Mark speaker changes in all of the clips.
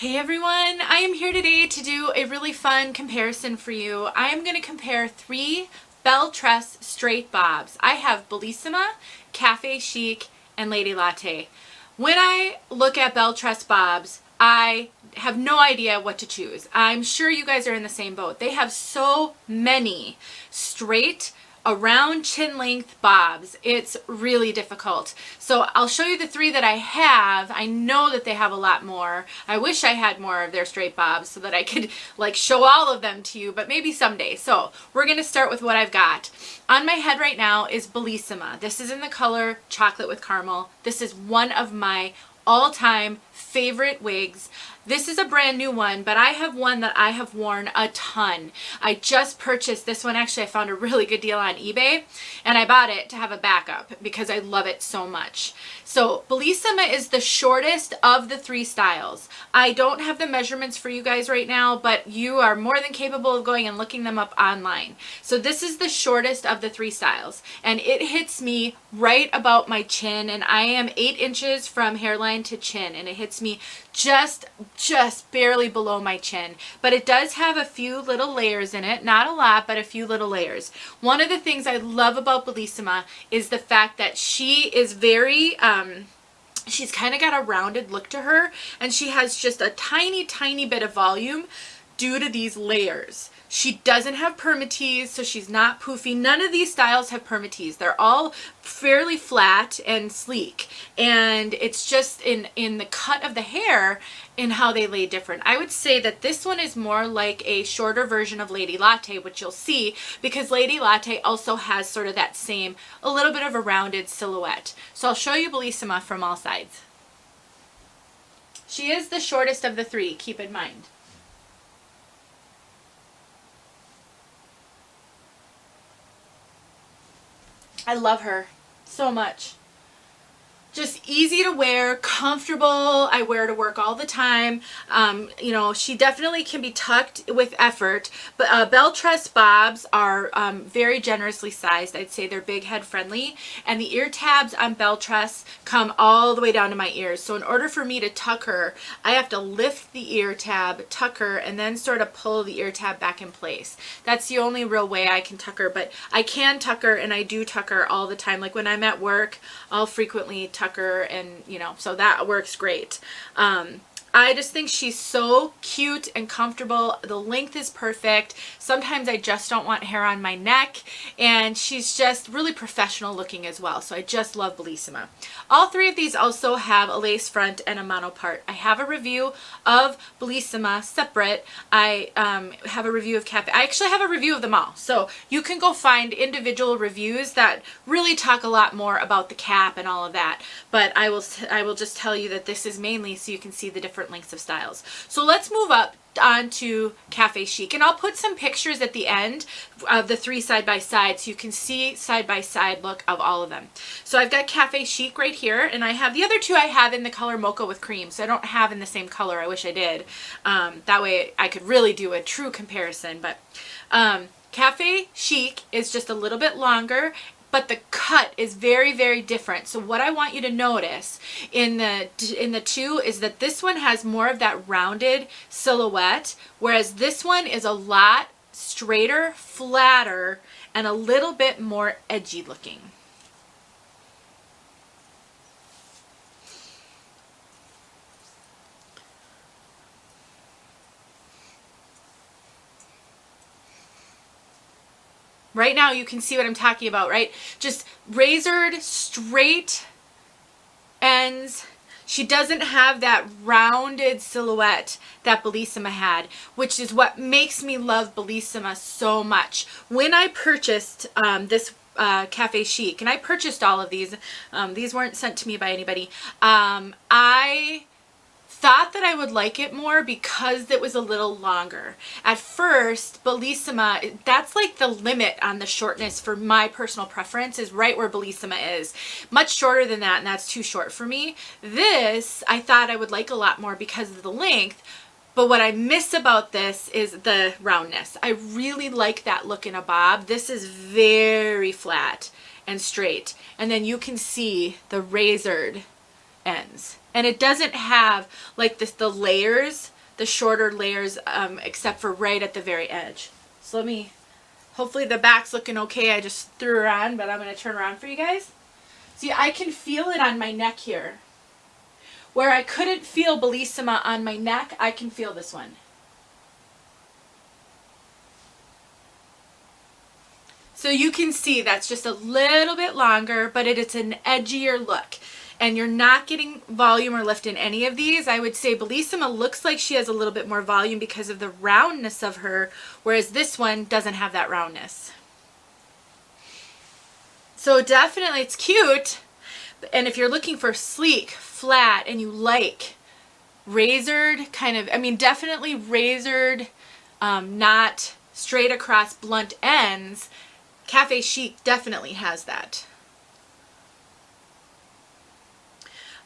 Speaker 1: Hey everyone, I am here today to do a really fun comparison for you. I am going to compare 3 Belle Tress straight bobs. I have Bellissima, Cafe Chic, and Lady Latte. When I look at Belle Tress bobs, I have no idea what to choose. I'm sure you guys are in the same boat. They have so many straight around chin length bobs. It's really difficult. So I'll show you the 3 that I have. I know that they have a lot more. I wish I had more of their straight bobs so that I could like show all of them to you, but maybe someday. So we're going to start with what I've got. On my head right now is Bellissima. This is in the color chocolate with caramel. This is one of my all-time favorite wigs. This is a brand new one, but I have one that I have worn a ton. I just purchased this one. Actually, I found a really good deal on eBay, and I bought it to have a backup because I love it so much. So Bellissima is the shortest of the 3 styles. I don't have the measurements for you guys right now, but you are more than capable of going and looking them up online. So this is the shortest of the 3 styles, and it hits me right about my chin, and I am 8 inches from hairline to chin, and it hits me just barely below my chin. But it does have a few little layers in it, not a lot, but a few little layers. One of the things I love about Bellissima is the fact that she is very she's kind of got a rounded look to her, and she has just a tiny bit of volume due to these layers. She doesn't have permatease, so she's not poofy. None of these styles have permatease. They're all fairly flat and sleek, and it's just in the cut of the hair and how they lay different. I would say that this one is more like a shorter version of Lady Latte, which you'll see because Lady Latte also has sort of that same, a little bit of a rounded silhouette. So I'll show you Bellissima from all sides. She is the shortest of the 3, keep in mind. I love her so much. Just easy to wear, comfortable. I wear to work all the time. You know, she definitely can be tucked with effort, but Belle Tress bobs are very generously sized. I'd say they're big head friendly, and the ear tabs on Belle Tress come all the way down to my ears. So in order for me to tuck her, I have to lift the ear tab, tuck her, and then sort of pull the ear tab back in place. That's the only real way I can tuck her, but I can tuck her, and I do tuck her all the time. Like when I'm at work, I'll frequently tuck her, and you know, so that works great. I just think she's so cute and comfortable. The length is perfect. Sometimes I just don't want hair on my neck, and she's just really professional looking as well. So I just love Bellissima. All 3 of these also have a lace front and a monopart. I have a review of Bellissima separate. I have a review of Cafe. I actually have a review of them all. So you can go find individual reviews that really talk a lot more about the cap and all of that. But I will just tell you that this is mainly so you can see the different lengths of styles. So let's move up onto Cafe Chic, and I'll put some pictures at the end of the 3 side by side so you can see side by side look of all of them. So I've got Cafe Chic right here, and I have the other 2 I have in the color Mocha with cream, so I don't have in the same color. I wish I did. That way I could really do a true comparison. But Cafe Chic is just a little bit longer, but the cut is very different. So what I want you to notice in the 2 is that this one has more of that rounded silhouette, whereas this one is a lot straighter, flatter, and a little bit more edgy looking. Right now you can see what I'm talking about, right? Just razored, straight ends. She doesn't have that rounded silhouette that Bellissima had, which is what makes me love Bellissima so much. When I purchased this Cafe Chic, and I purchased all of these weren't sent to me by anybody, I thought that I would like it more because it was a little longer. At first, Bellissima, that's like the limit on the shortness for my personal preference, is right where Bellissima is. Much shorter than that, and that's too short for me. This, I thought I would like a lot more because of the length, but what I miss about this is the roundness. I really like that look in a bob. This is very flat and straight, and then you can see the razored ends. And it doesn't have like the layers, the shorter layers, except for right at the very edge. So let me, hopefully the back's looking okay. I just threw her on, but I'm going to turn around for you guys. See, I can feel it on my neck here. Where I couldn't feel Bellissima on my neck, I can feel this one. So you can see that's just a little bit longer, but it's an edgier look. And you're not getting volume or lift in any of these. I would say Bellissima looks like she has a little bit more volume because of the roundness of her, whereas this one doesn't have that roundness. So definitely it's cute. And if you're looking for sleek, flat, and you like razored kind of, I mean, definitely razored, not straight across blunt ends, Cafe Chic definitely has that.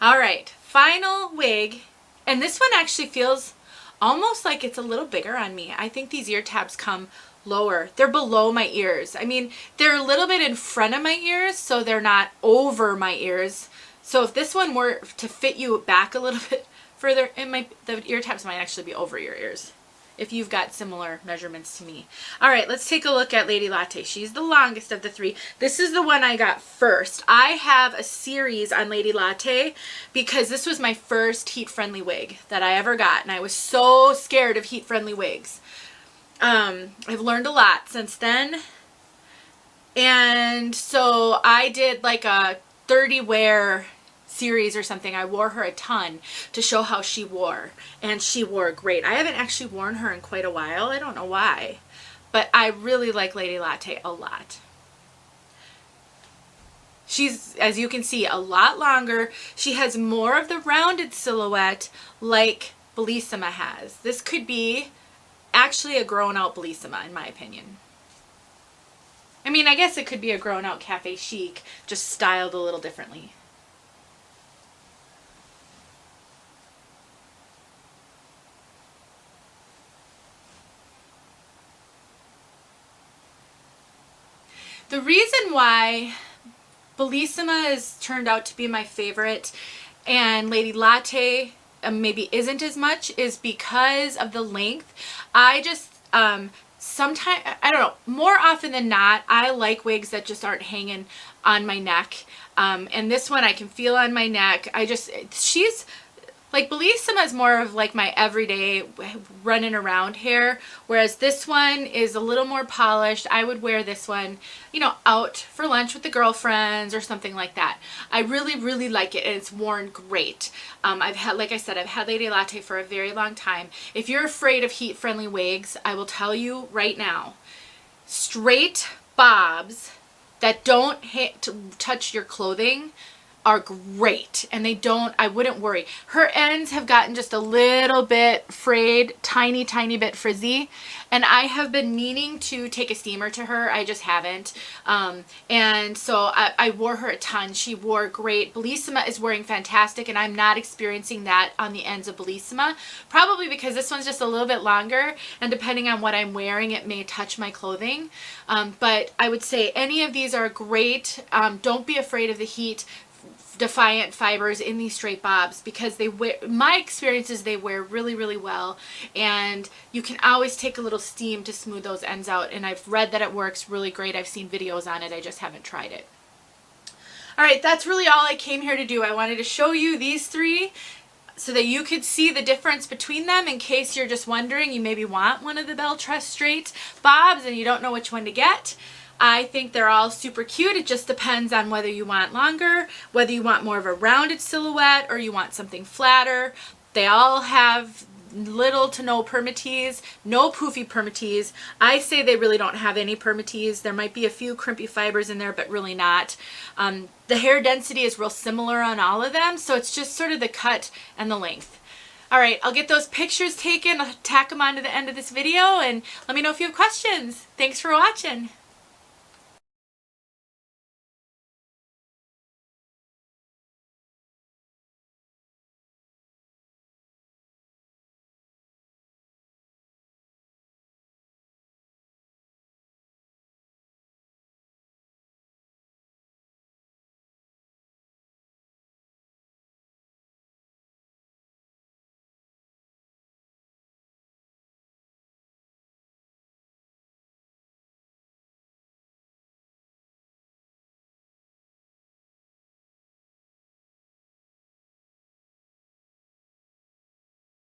Speaker 1: All right, final wig, and this one actually feels almost like it's a little bigger on me. I think these ear tabs come lower. They're below my ears. I mean, they're a little bit in front of my ears, so they're not over my ears. So if this one were to fit you back a little bit further, the ear tabs might actually be over your ears if you've got similar measurements to me. All right, let's take a look at Lady Latte. She's the longest of the three. This is the one I got first. I have a series on Lady Latte because this was my first heat-friendly wig that I ever got, and I was so scared of heat-friendly wigs. I've learned a lot since then, and so I did like a 30 wear series or something. I wore her a ton to show how she wore, and she wore great. I haven't actually worn her in quite a while. I don't know why, but I really like Lady Latte a lot. She's, as you can see, a lot longer. She has more of the rounded silhouette like Bellissima has. This could be actually a grown out Bellissima in my opinion. I mean, I guess it could be a grown out Cafe Chic, just styled a little differently. The reason why Bellissima has turned out to be my favorite and Lady Latte maybe isn't as much is because of the length. I just, sometimes, I don't know, more often than not, I like wigs that just aren't hanging on my neck. And this one I can feel on my neck. She's, like Bellissima is more of like my everyday running around hair, whereas this one is a little more polished. I would wear this one, you know, out for lunch with the girlfriends or something like that. I really, really like it, and it's worn great. I've had, like I said, I've had Lady Latte for a very long time. If you're afraid of heat-friendly wigs, I will tell you right now, straight bobs that don't touch your clothing are great, and they don't, I wouldn't worry. Her ends have gotten just a little bit frayed, tiny bit frizzy, and I have been meaning to take a steamer to her. I just haven't. And so I wore her a ton. She wore great. Bellissima is wearing fantastic, and I'm not experiencing that on the ends of Bellissima, probably because this one's just a little bit longer, and depending on what I'm wearing, it may touch my clothing. But I would say any of these are great. Don't be afraid of the heat defiant fibers in these straight bobs, because they wear, my experience is they wear really, really well, and you can always take a little steam to smooth those ends out, and I've read that it works really great. I've seen videos on it. I just haven't tried it. All right, that's really all I came here to do. I wanted to show you these three so that you could see the difference between them in case you're just wondering, you maybe want one of the Belle Tress straight bobs and you don't know which one to get. I think they're all super cute. It just depends on whether you want longer, whether you want more of a rounded silhouette, or you want something flatter. They all have little to no permatease, no poofy permatease. I say they really don't have any permatease. There might be a few crimpy fibers in there, but really not. The hair density is real similar on all of them, so it's just sort of the cut and the length. All right, I'll get those pictures taken, I'll tack them onto the end of this video, and let me know if you have questions. Thanks for watching.